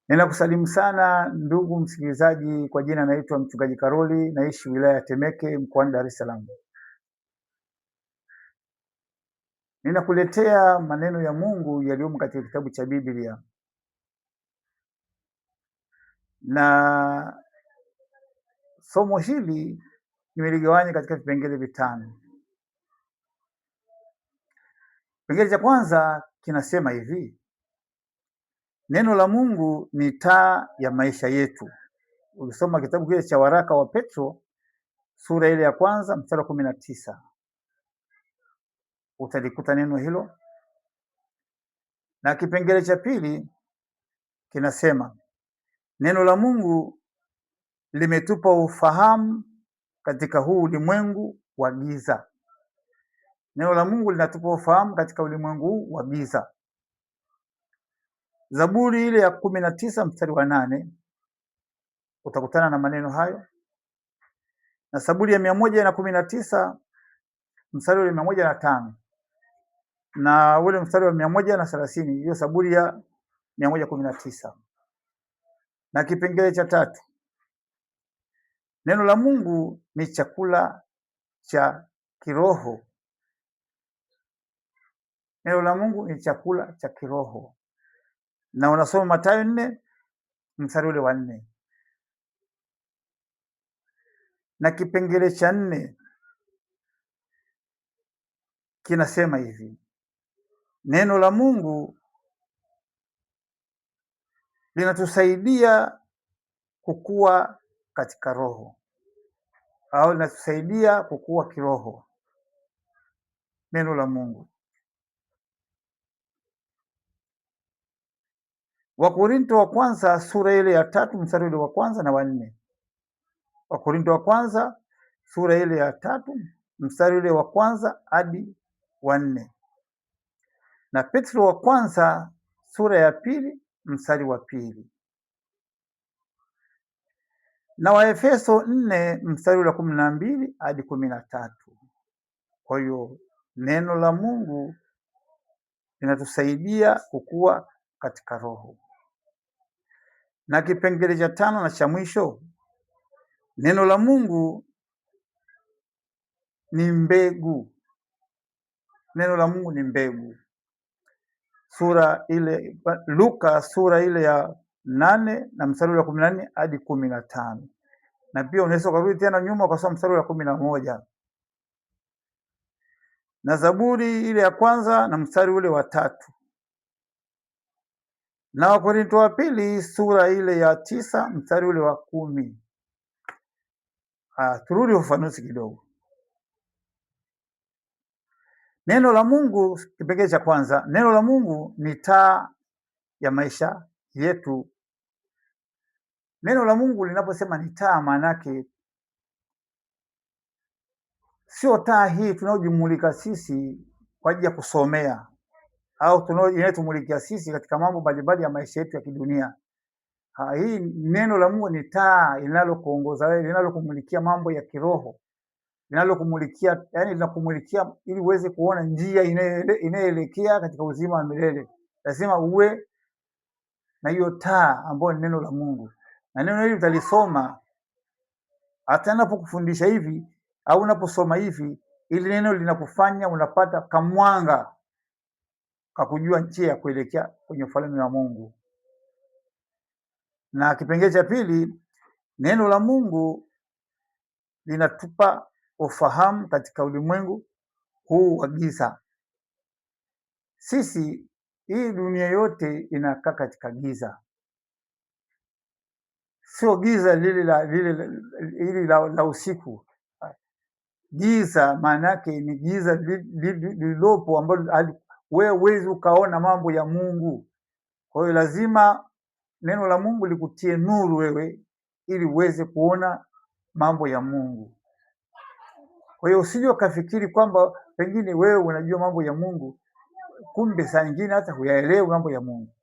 Ninakusalimu sana ndugu msikilizaji, kwa jina naitwa Mchungaji Karoli, naishi wilaya ya Temeke mkoani Dar es Salaam. Ninakuletea maneno ya Mungu yaliyomo katika kitabu cha Biblia, na somo hili nimeligawanya katika vipengele vitano. Kipengele cha kwanza kinasema hivi: neno la Mungu ni taa ya maisha yetu. Ukisoma kitabu kile cha waraka wa Petro sura ile ya kwanza mstari wa 19 utalikuta neno hilo. Na kipengele cha pili kinasema neno la Mungu limetupa ufahamu katika huu ulimwengu wa giza. Neno la Mungu linatupa ufahamu katika ulimwengu huu wa giza. Zaburi ile ya 19 mstari wa 8 utakutana na maneno hayo, na Zaburi ya 119 mstari wa 105 na ule mstari wa 130, hiyo Zaburi ya 119. Na kipengele cha tatu, neno la Mungu ni chakula cha kiroho. Neno la Mungu ni chakula cha kiroho, na unasoma Mathayo 4 mstari ule wa 4. Na kipengele cha 4 kinasema hivi: neno la Mungu linatusaidia kukua katika roho, au linatusaidia kukua kiroho. Neno la Mungu, Wakorinto wa kwanza sura ile ya 3 mstari ule wa kwanza na wa 4. Wakorinto wa kwanza sura ile ya 3 mstari ule wa kwanza hadi wa 4, na Petro wa kwanza sura ya 2 mstari wa 2, na Waefeso 4 mstari ule wa 12 hadi 13. Kwa hiyo neno la Mungu linatusaidia kukua katika roho. Na kipengele cha 5 na cha mwisho, neno la Mungu ni mbegu. Neno la Mungu ni mbegu. Sura ile Luka sura ile ya 8 na mstari wa 14 hadi 15, na pia unaweza kurudi tena nyuma kwa sababu mstari wa 11, na Zaburi ile ya kwanza na mstari ule wa 3, na Wakorinto wa pili sura ile ya 9 mstari ule wa 10. Turudi ufafanuzi kidogo. Neno la Mungu, kipengele cha kwanza, neno la Mungu ni taa ya maisha yetu. Neno la Mungu linaposema ni taa, maana yake sio taa hii tunayojimulika sisi kwa ajili ya kusomea au inayotumulikia sisi katika mambo mbalimbali ya maisha yetu ya kidunia. Hii neno la Mungu ni taa linalokuongoza wewe, linalokumulikia mambo ya kiroho, linalokumulikia, yani linakumulikia ili uweze kuona njia inayoelekea katika uzima wa milele. Lazima uwe na hiyo taa ambayo ni neno la Mungu, na neno hili utalisoma hata ninapokufundisha hivi au unaposoma hivi, ili neno linakufanya unapata kamwanga kakujua njia ya kuelekea kwenye ufalme wa Mungu. Na kipengele cha pili, neno la Mungu linatupa ufahamu katika ulimwengu huu wa giza. Sisi, hii dunia yote inakaa katika giza, sio giza lile la usiku. Giza maana yake ni giza lililopo ambalo wewe huwezi ukaona mambo ya Mungu. Kwa hiyo lazima neno la Mungu likutie nuru wewe ili uweze kuona mambo ya Mungu. Kwa hiyo usije ukafikiri kwamba pengine wewe unajua mambo ya Mungu, kumbe saa nyingine hata huyaelewi mambo ya Mungu.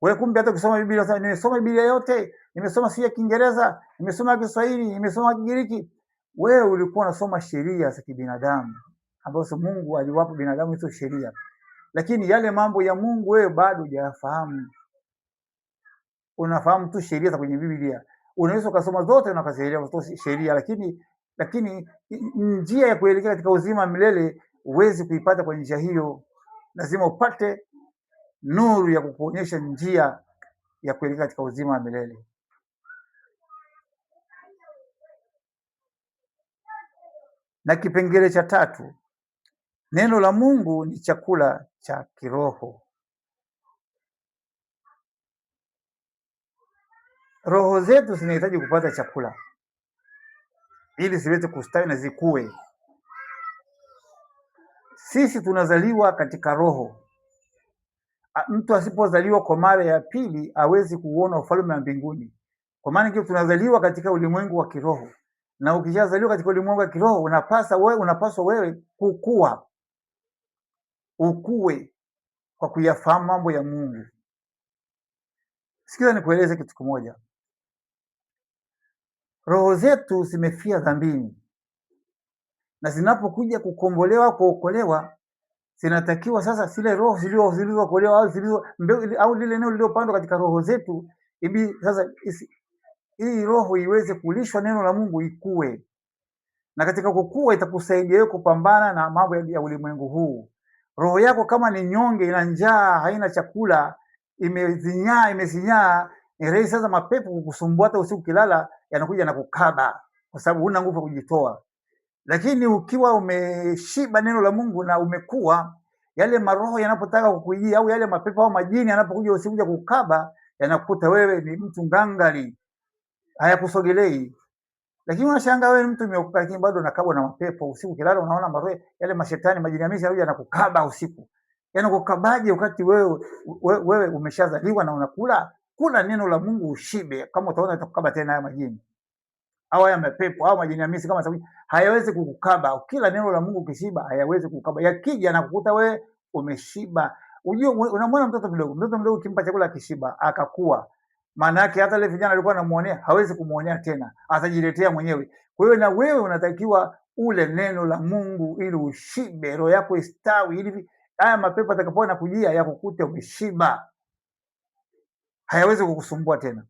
Wewe kumbe hata kusoma Biblia, sasa nimesoma Biblia yote, nimesoma si ya Kiingereza, nimesoma Kiswahili, nimesoma Kigiriki. Wewe ulikuwa unasoma sheria za kibinadamu ambazo Mungu aliwapa binadamu hizo sheria, lakini yale mambo ya Mungu wewe bado hujayafahamu. unafahamu tu sheria za kwenye Biblia. Unaweza ukasoma zote na ukazielewa sheria, lakini njia ya kuelekea katika uzima milele huwezi kuipata kwa njia hiyo. Lazima upate nuru ya kukuonyesha njia ya kuelekea katika uzima wa milele. Na kipengele cha tatu, neno la Mungu ni chakula cha kiroho. Roho zetu zinahitaji kupata chakula ili ziweze kustawi na zikue. Sisi tunazaliwa katika roho. Mtu asipozaliwa kwa mara ya pili hawezi kuona ufalme wa mbinguni. Kwa maana hiyo tunazaliwa katika ulimwengu wa kiroho, na ukishazaliwa katika ulimwengu wa kiroho unapaswa wewe ukue kwa kuyafahamu mambo ya Mungu. Sikiza nikueleze kitu kimoja. Roho zetu zimefia dhambini, na zinapokuja kukombolewa, kuokolewa, zinatakiwa sasa zile roho zilizokolewa au lile neno lililopandwa katika roho zetu, hivi sasa hii roho iweze kulishwa neno la Mungu, ikue. Na katika kukua itakusaidia wewe kupambana na mambo ya ulimwengu huu. Roho yako kama ni nyonge, ina njaa, haina chakula, imezinyaa, ni rahisi sasa mapepo kukusumbua. Hata usiku kilala yanakuja na kukaba, kwa sababu huna nguvu kujitoa. Lakini ukiwa umeshiba neno la Mungu na umekuwa, yale maroho yanapotaka kukujia au yale mapepo au majini yanapokuja usiku kukaba, yanakuta wewe ni mtu ngangari, hayakusogelei. Lakini unashangaa wewe ni mtu umeokoka, lakini bado unakabwa na mapepo. Usiku kilala unaona maroho yale, mashetani, majini ya yanakuja na kukaba usiku. Yanakukabaje wakati wewe umeshazaliwa na unakula neno la Mungu ushibe? Kama utaona itakukaba tena haya majini au haya mapepo au majini ya misi, kama sababu hayawezi kukukaba. Kila neno la Mungu kishiba hayawezi kukukaba. Yakija na kukuta wewe umeshiba. Unajua, unamwona mtoto mdogo ukimpa chakula kishiba akakua, maana yake hata ile vijana alikuwa anamuonea hawezi kumuonea tena, atajiletea mwenyewe. Kwa hiyo na wewe unatakiwa ule neno la Mungu ili ushibe, roho yako istawi, ili haya mapepo atakapoona kujia yakukute umeshiba, hayawezi kukusumbua tena.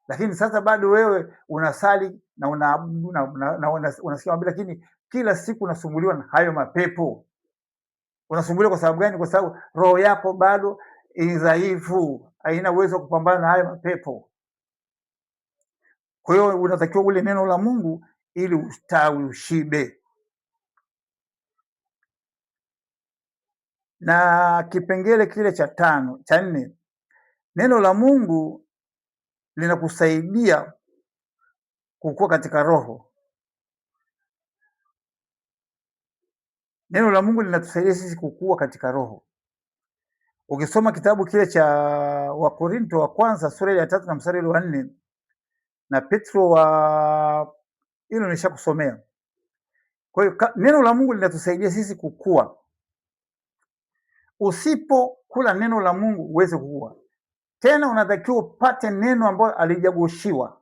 Lakini sasa bado wewe unasali na unaabudu na unasikia, lakini kila siku unasumbuliwa na hayo mapepo. Unasumbuliwa kwa sababu gani? Kwa sababu roho yako bado ni dhaifu, haina uwezo wa kupambana na hayo mapepo. Kwa hiyo unatakiwa ule neno la Mungu ili ustawi, ushibe. Na kipengele kile cha nne, neno la Mungu linakusaidia kukua katika roho. Neno la Mungu linatusaidia sisi kukua katika roho. Ukisoma kitabu kile cha Wakorinto wa kwanza sura ya 3 na mstari wa 4 na Petro hilo nishakusomea. Kwa hiyo neno la Mungu linatusaidia sisi kukua. Usipokula neno la Mungu uweze kukua. Tena unatakiwa upate neno ambalo alijagoshiwa,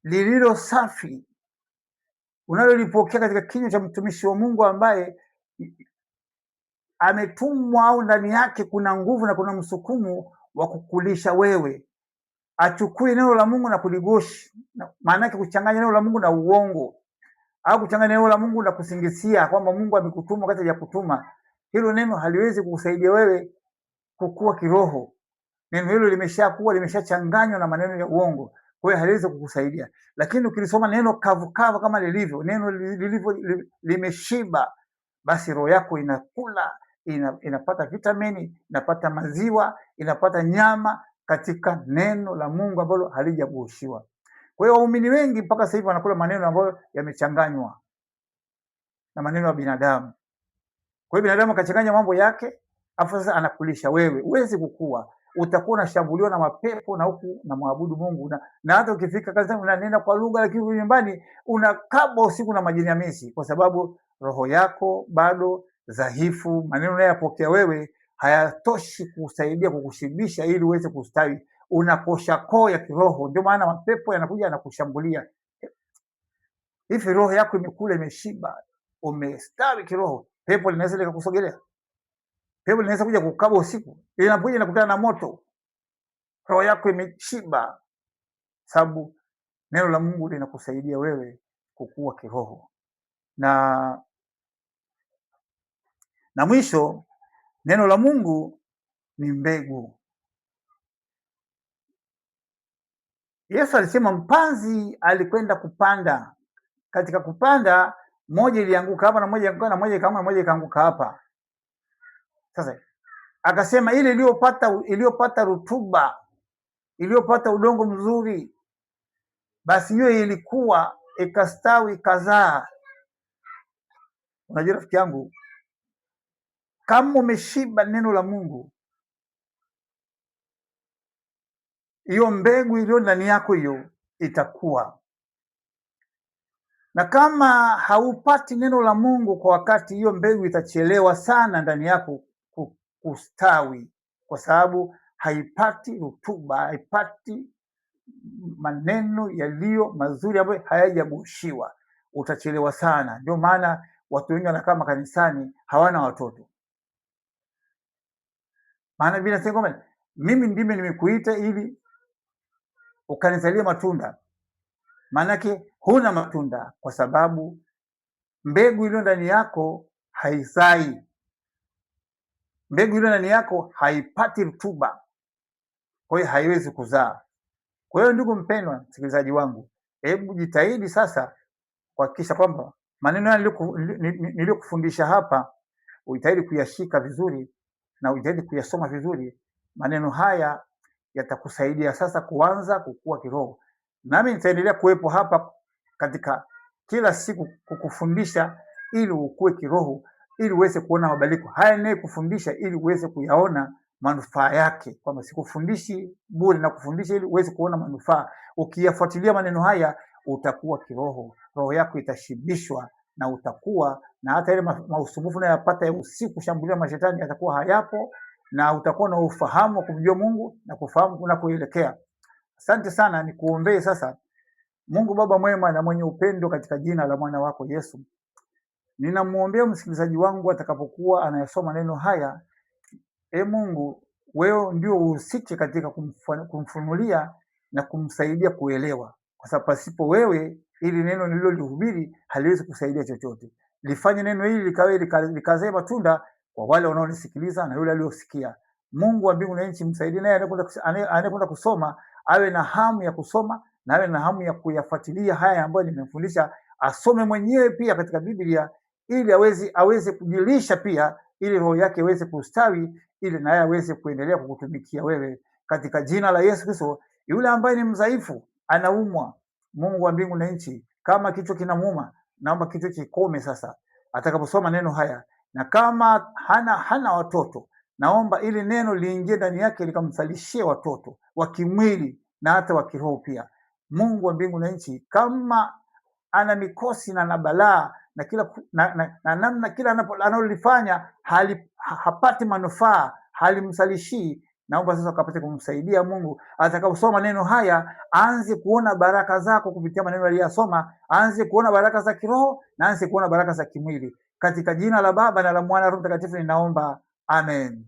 lililo safi, unalolipokea katika kinywa cha mtumishi wa Mungu ambaye ametumwa, au ndani yake kuna nguvu na kuna msukumo wa kukulisha wewe. Achukue neno la Mungu na kuligoshi, maana yake kuchanganya neno la Mungu na uongo, au kuchanganya neno la Mungu na kusingizia kwamba Mungu amekutuma wakati hajakutuma. Hilo neno haliwezi kukusaidia wewe kukua kiroho. Neno hilo limeshachanganywa na maneno ya uongo, kwa hiyo haliwezi kukusaidia. Lakini ukilisoma neno kavu kama lilivyo, neno lilivyo limeshiba, basi roho yako inakula, inapata vitamini, inapata maziwa, inapata nyama katika neno la Mungu ambalo halijagoshiwa. Kwa hiyo waumini wengi mpaka sasa hivi wanakula maneno ambayo yamechanganywa na maneno ya binadamu. Kwa hiyo binadamu akachanganya mambo yake, afu sasa anakulisha wewe. Huwezi kukua, utakuwa unashambuliwa na mapepo na huku na muabudu Mungu, na hata ukifika kazi unanena kwa lugha, lakini nyumbani unakaba usiku na majini ya misi, kwa sababu roho yako bado dhaifu. Maneno unayopokea wewe hayatoshi kusaidia kukushibisha ili uweze kustawi. Unakosha koo ya kiroho, ndio maana mapepo yanakuja na kushambulia. Hivi roho yako imekula, imeshiba, umestawi kiroho, pepo linaweza likakusogelea? Pepo linaweza kuja kukaba usiku, linapokuja nakutana na moto. roho yako imeshiba, sababu neno la Mungu linakusaidia wewe kukua kiroho. Na mwisho, neno la Mungu ni mbegu. Yesu alisema mpanzi alikwenda kupanda. Katika kupanda, moja ilianguka hapa na moja ikaanguka na moja ikaanguka hapa. Sasa akasema ile iliyopata rutuba, iliyopata udongo mzuri, basi hiyo ilikuwa ikastawi, ikazaa. Unajua rafiki yangu, kama umeshiba neno la Mungu, hiyo mbegu iliyo ndani yako hiyo itakuwa. Na kama haupati neno la Mungu kwa wakati, hiyo mbegu itachelewa sana ndani yako kustawi, kwa sababu haipati rutuba, haipati maneno yaliyo mazuri ambayo hayajagushiwa. Utachelewa sana. Ndio maana watu wengi wanakaa makanisani hawana watoto, maana Biblia inasema kwamba mimi ndimi nimekuita ili ukanizalie matunda. Maanake huna matunda kwa sababu mbegu iliyo ndani yako haizai, mbegu iliyo ndani yako haipati rutuba, kwa hiyo haiwezi kuzaa. Kwa hiyo ndugu mpendwa msikilizaji wangu, hebu jitahidi sasa kuhakikisha kwamba maneno haya niliyokufundisha hapa ujitahidi kuyashika vizuri na ujitahidi kuyasoma vizuri. Maneno haya yatakusaidia sasa kuanza kukua kiroho. Nami nitaendelea kuwepo hapa katika kila siku kukufundisha ili ukue kiroho, ili uweze kuona mabadiliko haya ninayokufundisha, ili uweze kuyaona manufaa yake, kwamba sikufundishi bure na kufundisha ili uweze kuona manufaa. Ukiyafuatilia maneno haya utakuwa kiroho, roho yako itashibishwa na utakuwa na hata ile mausumbufu unayopata ya usiku, shambulia mashetani yatakuwa hayapo, na utakuwa na ufahamu wa kumjua Mungu na kufahamu unakoelekea. Asante sana, nikuombee sasa. Mungu Baba mwema na mwenye upendo, katika jina la mwana wako Yesu, ninamuombea msikilizaji wangu atakapokuwa anayesoma neno haya. Mungu, wewe ndio uhusike katika kumfunulia na kumsaidia kuelewa, kwa sababu pasipo wewe ili neno nililolihubiri haliwezi kusaidia chochote. Lifanye neno hili likazae matunda kwa wale wanaonisikiliza na yule aliyosikia. Mungu wa mbingu na nchi, msaidie naye anayekwenda kusoma awe na hamu ya kusoma na awe na hamu ya kuyafuatilia haya ambayo nimemfundisha. Asome mwenyewe pia katika Biblia ili aweze kujilisha pia, ili roho yake iweze kustawi, ili naye aweze kuendelea kukutumikia wewe, katika jina la Yesu Kristo. Yule ambaye ni mdhaifu, anaumwa, Mungu wa mbingu na nchi, kama kichwa kinamuuma, naomba kichwa kikome sasa atakaposoma neno haya. Na kama hana watoto, naomba ili neno liingie ndani yake likamzalishie watoto wa kimwili na hata wa kiroho pia. Mungu wa mbingu na nchi, kama ana mikosi na balaa na namna kila analolifanya hapati manufaa, halimsalishii, naomba sasa ukapate kumsaidia Mungu atakaposoma neno haya, aanze kuona baraka zako kupitia maneno aliyosoma, aanze kuona baraka za kiroho na aanze kuona baraka za kimwili, katika jina la Baba na la Mwana na Roho Mtakatifu ninaomba, amen.